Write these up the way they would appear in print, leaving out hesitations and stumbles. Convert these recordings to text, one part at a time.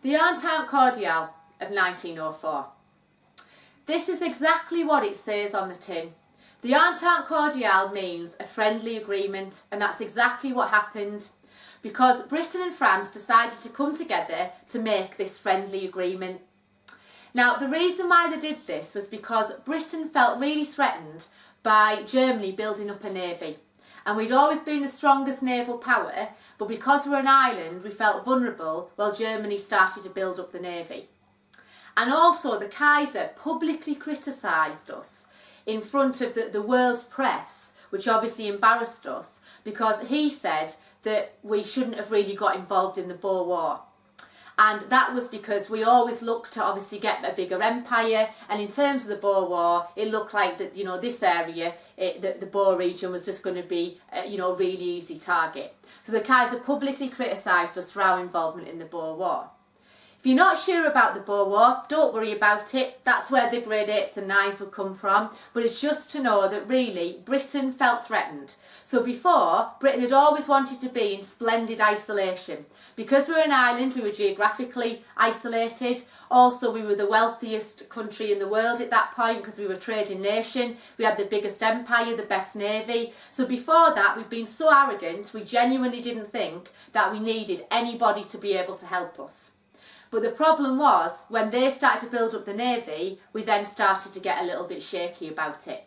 The Entente Cordiale of 1904. This is exactly what it says on the tin. The Entente Cordiale means a friendly agreement, and that's exactly what happened, because Britain and France decided to come together to make this friendly agreement. Now, the reason why they did this was because Britain felt really threatened by Germany building up a navy. And we'd always been the strongest naval power, but because we're an island, we felt vulnerable while Germany started to build up the navy. And also the Kaiser publicly criticised us in front of the world's press, which obviously embarrassed us, because he said that we shouldn't have really got involved in the Boer War. And that was because we always looked to obviously get a bigger empire, and in terms of the Boer War, it looked like that, you know, this area, the Boer region, was just going to be, you know, a really easy target. So the Kaiser publicly criticised us for our involvement in the Boer War. If you're not sure about the Boer War, don't worry about it. That's where the grade 8s and 9s would come from. But it's just to know that really Britain felt threatened. So before, Britain had always wanted to be in splendid isolation. Because we're an island, we were geographically isolated. Also, we were the wealthiest country in the world at that point because we were a trading nation. We had the biggest empire, the best navy. So before that, we'd been so arrogant, we genuinely didn't think that we needed anybody to be able to help us. But the problem was, when they started to build up the navy, we then started to get a little bit shaky about it.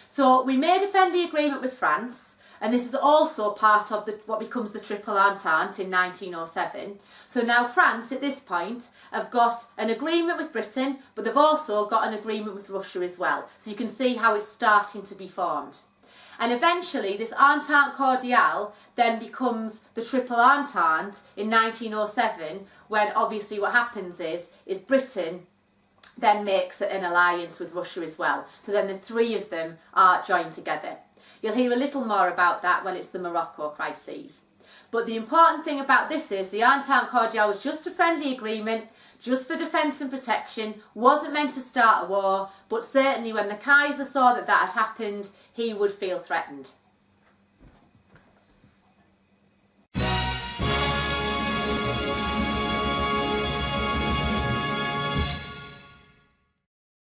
So we made a friendly agreement with France, and this is also part of what becomes the Triple Entente in 1907. So now France, at this point, have got an agreement with Britain, but they've also got an agreement with Russia as well. So you can see how it's starting to be formed. And eventually this Entente Cordiale then becomes the Triple Entente in 1907, when obviously what happens is Britain then makes an alliance with Russia as well. So then the three of them are joined together. You'll hear a little more about that when it's the Morocco crises. But the important thing about this is the Entente Cordiale was just a friendly agreement, just for defence and protection, wasn't meant to start a war, but certainly when the Kaiser saw that that had happened, he would feel threatened.